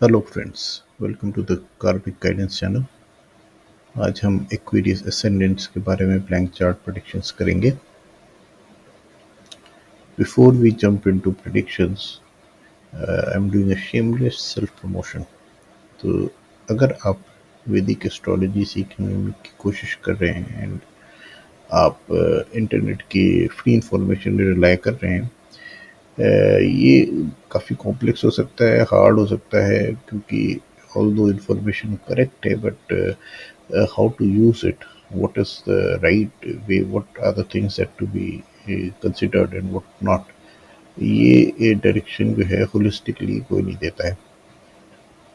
Hello friends, welcome to the karmic guidance channel. आज हम aquarius ascendants के बारे में ब्लैंक चार्ट प्रेडिक्शंस करेंगे। Before we jump into predictions, I am doing a shameless self promotion. तो अगर आप वैदिक एस्ट्रोलॉजी सीखने की कोशिश कर रहे हैं एंड आप इंटरनेट की फ्री इंफॉर्मेशन रिलाई कर रहे हैं, ये काफ़ी कॉम्प्लेक्स हो सकता है, हार्ड हो सकता है, क्योंकि ऑल्दो इंफॉर्मेशन करेक्ट है, but how to use it, what is the right way, what are the things that to be considered and what not, ये डायरेक्शन जो है होलिस्टिकली कोई नहीं देता है।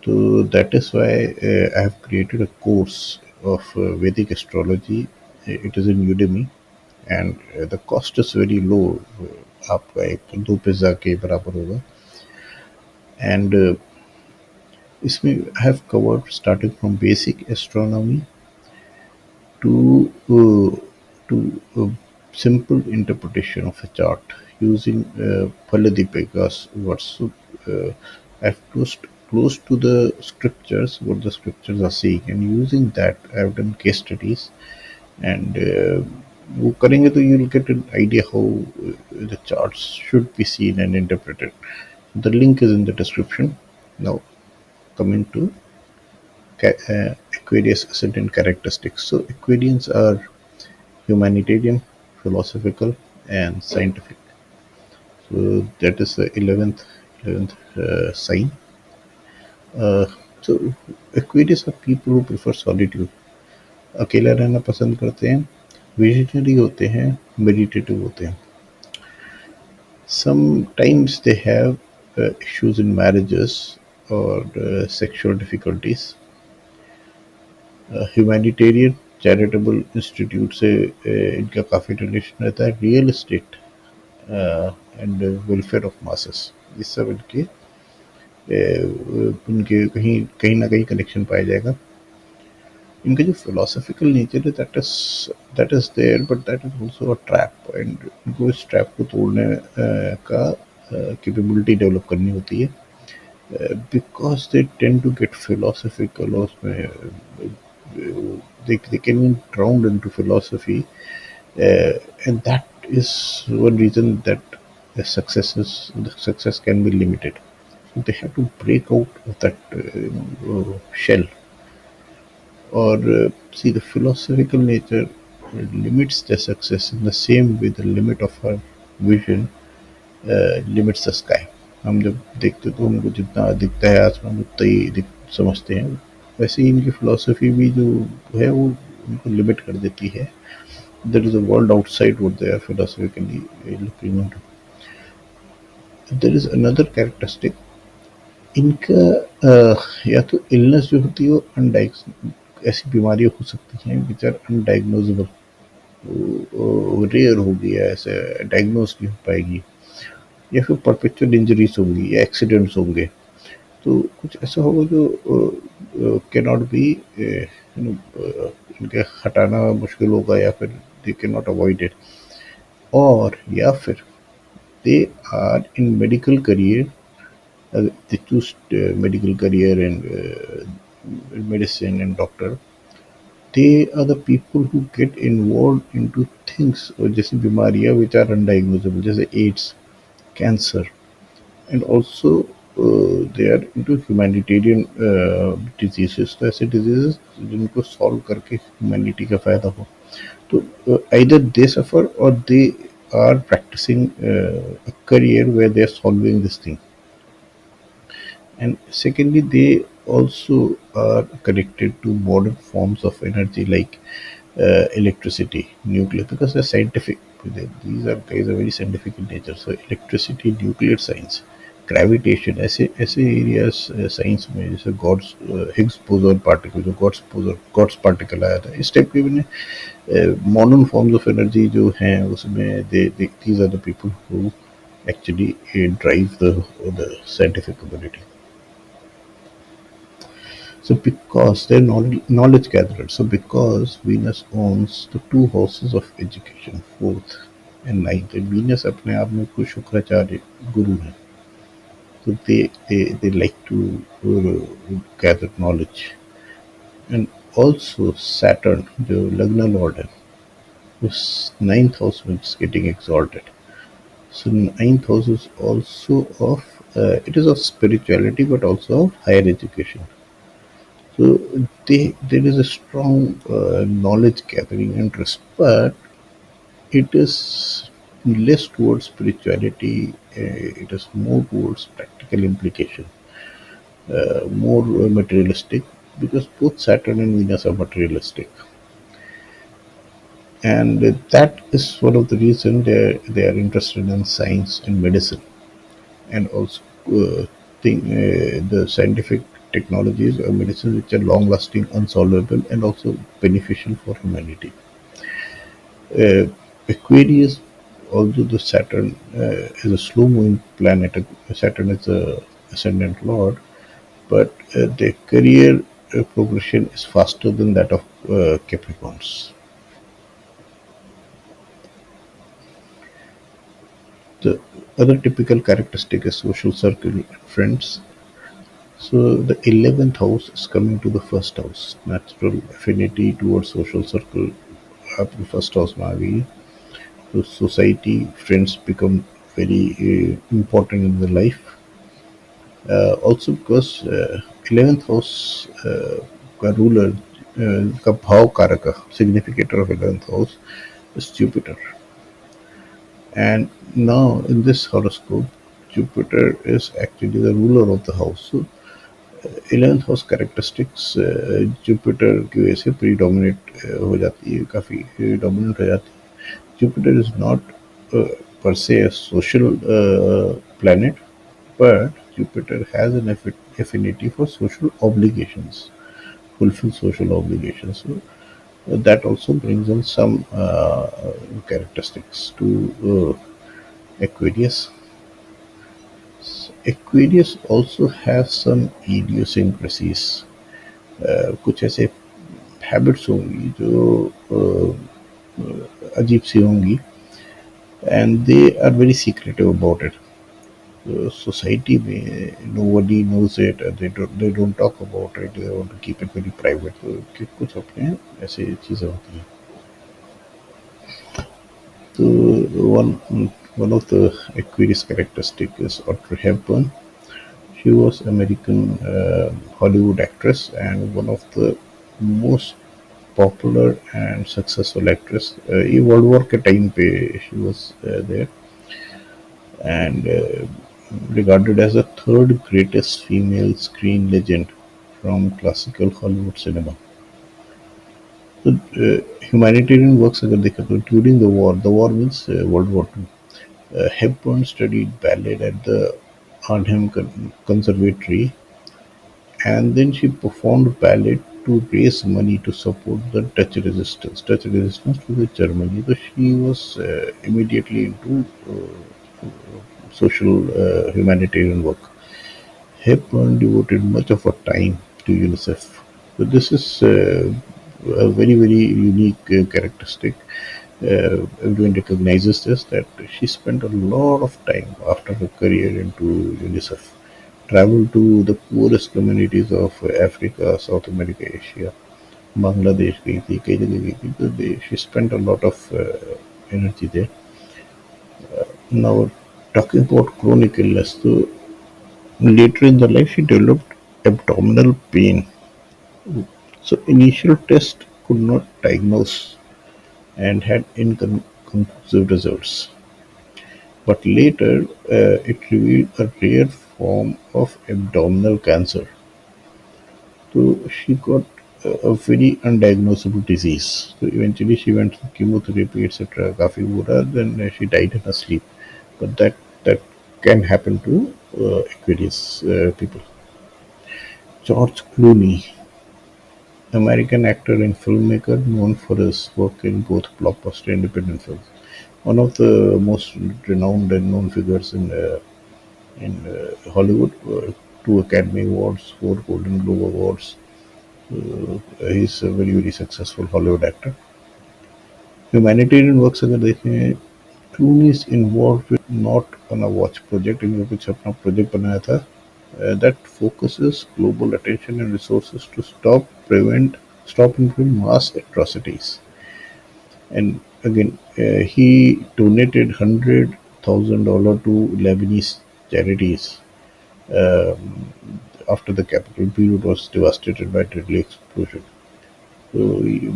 तो that is why I have created a course of Vedic astrology. It is in Udemy and the cost is very low. आपका एक दो पिज़्ज़ा के बराबर होगा। एंड इसमें I have covered starting from basic astronomy to simple interpretation of a chart using Palladipega's words. So, I've close to the scriptures, what the scriptures are saying, and using that, I've done case studies. And वो करेंगे तो you'll get an idea how the charts should be seen and interpreted. The link is in the description. Now, coming to Aquarius ascendant characteristics. So Aquarians are humanitarian, philosophical, and scientific. So that is the 11th sign. Uh, so Aquarius are people who prefer solitude. अकेला रहना पसंद करते हैं, visionary होते हैं, meditative होते हैं. Sometimes they have issues in marriages or sexual difficulties. Humanitarian charitable institute से इनका काफ़ी रिलेशन रहता है. Real estate and welfare of masses, ये सब इनके कहीं कहीं ना कहीं कनेक्शन पाया जाएगा. इनका जो फिलोसफिकल नेचर है that is there, but that is also a trap, and इनको इस ट्रैप को तोड़ने का कैपेबिलिटी डेवलप करनी होती है, because they tend to get philosophical. और उसमें they can be drowned into philosophy, and that is one reason that the success can be limited. So they have to break out of that shell, or see the philosophical nature limits the success in the same way the limit of our vision limits the sky. हम जब देखते तो हमको जितना दिखता है आसमान उतना ही समझते हैं, वैसे ही इनकी फिलॉसफी भी जो है वो उनको लिमिट कर देती है. There is a world outside what they are philosophically looking into. There is another characteristic. इनका या तो इलनेस जो होती है वो ऐसी बीमारियां हो सकती हैं विच आर अनडायग्नोजेबल, रेयर होगी या ऐसे डायग्नोज नहीं हो पाएगी, या फिर परपेचुअल इंजरीज होंगी या एक्सीडेंट्स होंगे. तो कुछ ऐसा होगा जो कैन नॉट बी इनके हटाना मुश्किल होगा, या फिर they can not avoid it, और या फिर they are in medical career, they choose medical career and medicine and doctor. They are the people who get involved into things जैसे बीमारियां which are undiagnosable, जैसे AIDS, cancer, and also they are into humanitarian diseases. तो ऐसे diseases जिनको solve करके humanity का फायदा हो. तो either they suffer or they are practicing a career where they are solving this thing. And secondly, they also are connected to modern forms of energy like electricity, nuclear, because they're scientific. These are guys are very scientific in nature. So electricity, nuclear science, gravitation, ऐसे areas science में, जैसे God's Higgs boson particle, जो God's particle आया था, इस type के मैंने modern forms of energy जो हैं उसमें these are the people who actually drive the scientific community. So because they're knowledge gatherers, so because Venus owns the two houses of education, fourth and ninth, and Venus अपने आप में खुद शुक्राचार्य गुरु है. So they like to gather knowledge. And also Saturn, the Lagna Lord, whose ninth house is getting exalted. So ninth house is also of it is of spirituality, but also of higher education. So there is a strong knowledge gathering interest, but it is less towards spirituality. It is more towards practical implication, more materialistic, because both Saturn and Venus are materialistic, and that is one of the reasons they are interested in science and medicine, and also the scientific technologies or medicine which are long lasting, unsolvable, and also beneficial for humanity. Uh, Aquarius, although the Saturn is a slow moving planet, Saturn is a ascendant lord, but their career progression is faster than that of Capricorns. The other typical characteristic is social circle and friends. So the 11th house is coming to the first house. Natural affinity towards social circle up the first house maybe. So society, friends become very important in the life. Also because 11th house का ruler का भाव कारक significator of 11th house is Jupiter. And now in this horoscope, Jupiter is actually the ruler of the house. So 11th house characteristics Jupiter की वजह से predominate हो जाती है, काफ़ी डोमिनेंट हो जाती है. Jupiter is not per se a social planet, but Jupiter has an affinity for social obligations, fulfill social obligations. So that also brings in some characteristics to Aquarius. Aquarius also has some idiosyncrasies. कुछ ऐसे habits होंगी जो अजीब सी होंगी, and they are very secretive about it. Society में nobody knows it, they don't talk about it, they want to keep it very private. तो कुछ अपने ऐसे चीज़ें होती हैं. तो one of the Aquarius characteristic is Audrey Hepburn. She was American Hollywood actress and one of the most popular and successful actress. ये world war के टाइम पे she was there, and regarded as the third greatest female screen legend from classical Hollywood cinema. So, humanitarian works अगर देखा तो during the war means World War II. Hepburn studied ballet at the Arnhem Conservatory, and then she performed ballet to raise money to support the Dutch resistance. Dutch resistance to the Germany. So she was immediately into social humanitarian work. Hepburn devoted much of her time to UNICEF. So this is a very unique characteristic. Everyone recognizes this, that she spent a lot of time after her career into UNICEF. Traveled to the poorest communities of Africa, South America, Asia, Bangladesh गई थी, कई जगह गई थी, तो she spent a lot of energy there. Now, talking about chronic illness, so later in the life she developed abdominal pain. So initial test could not diagnose and had inconclusive results. But later it revealed a rare form of abdominal cancer. So she got a very undiagnosable disease. So eventually she went through chemotherapy, etc. काफी बुरा, then she died in her sleep. But that can happen to Aquarius people. George Clooney, American actor and filmmaker known for his work in both blockbuster and independent films. One of the most renowned and known figures in Hollywood. Two Academy Awards, four Golden Globe Awards. He's a very successful Hollywood actor. Humanitarian works अगर देखें Clooney is involved with not on a watch project, इनका कुछ अपना project बनाया था that focuses global attention and resources to stop and prevent mass atrocities. And again, he donated $100,000 to Lebanese charities after the capital Beirut was devastated by deadly explosion. तो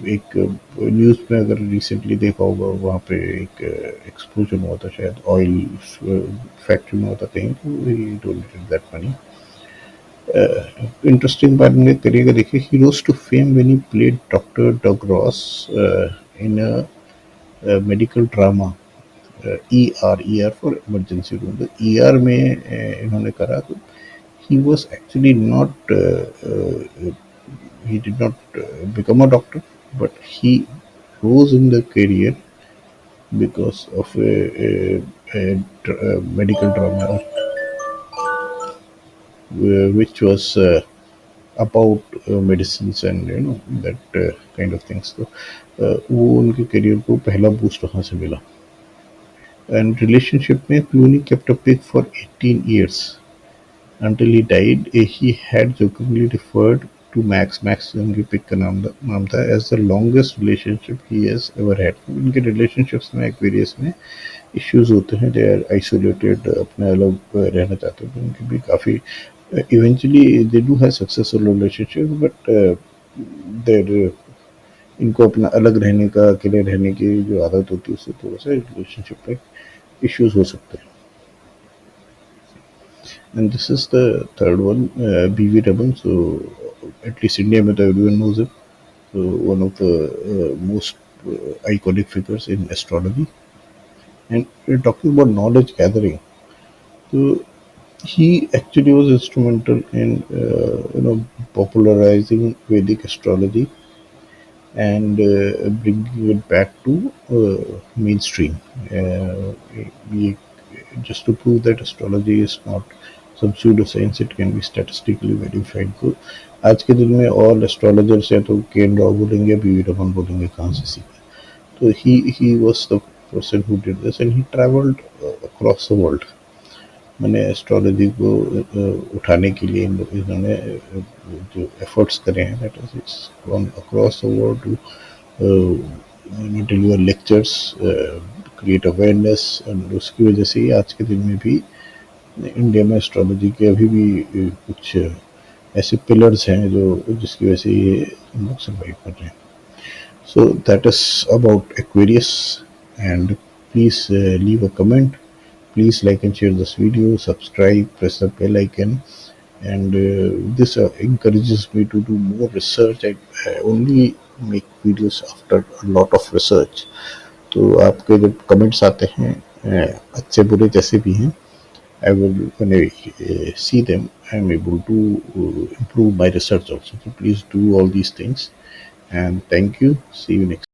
एक news में अगर recently देखा होगा वहाँ पे एक एक्सप्लोजन हुआ था शायद ऑयल फैक्ट्री में हुआ था कहीं तो ही डोनेटेड दैट मनी इंटरेस्टिंग बात मैंने करिएगा देखिए he rose to fame when he played doctor Doug Ross in a medical drama ER for emergency room तो ER में इन्होंने करा तो he was actually not he did not become a doctor, but he rose in the career because of a medical drama which was about medicines and that kind of things. So वो उनके career को पहला boost वहाँ से मिला. And relationship में Clooney kept up with for 18 years. Until he died, he had jokingly referred to Max उनके pick का नाम था as the longest relationship he has ever had. इनके relationships में Aquarius में issues होते हैं, they are isolated, अपने अलग रहना चाहते हैं, तो उनके भी काफ़ी eventually they do have successful relationships, but their इनको अपना अलग रहने का अकेले रहने की जो आदत होती है उससे थोड़ा सा रिलेशनशिप में इश्यूज हो सकते हैं. And this is the third one, BV Raman. So at least India mein to everyone knows him. So one of the most iconic figures in astrology. And we're talking about knowledge gathering. So he actually was instrumental in popularizing Vedic astrology and bringing it back to mainstream. We, just to prove that astrology is not some pseudoscience, it can be statistically verified. तो आज के दिन में all astrologers हैं तो केन राव बोलेंगे बीवी रमन बोलेंगे कहाँ से सीखा तो he was the person who did this and he travelled across the world. मैंने एस्ट्रोलॉजी को उठाने के लिए इन्होंने जो एफर्ट्स करे हैं that is gone across the world to deliver lectures create awareness and उसकी वजह से ही आज के दिन में भी इंडिया में एस्ट्रोलॉजी के अभी भी कुछ ऐसे पिलर्स हैं जो जिसकी वजह से ये हम लोग सर्वाइव कर रहे हैं. So that is about Aquarius and please leave a comment. Please like and share this video, subscribe, press the bell icon, and this encourages me to do more research. I only make videos after a lot of research. तो आपके जब comments आते हैं अच्छे बुरे जैसे भी हैं I will when I see them I am able to improve my research also. So please do all these things and thank you. See you next.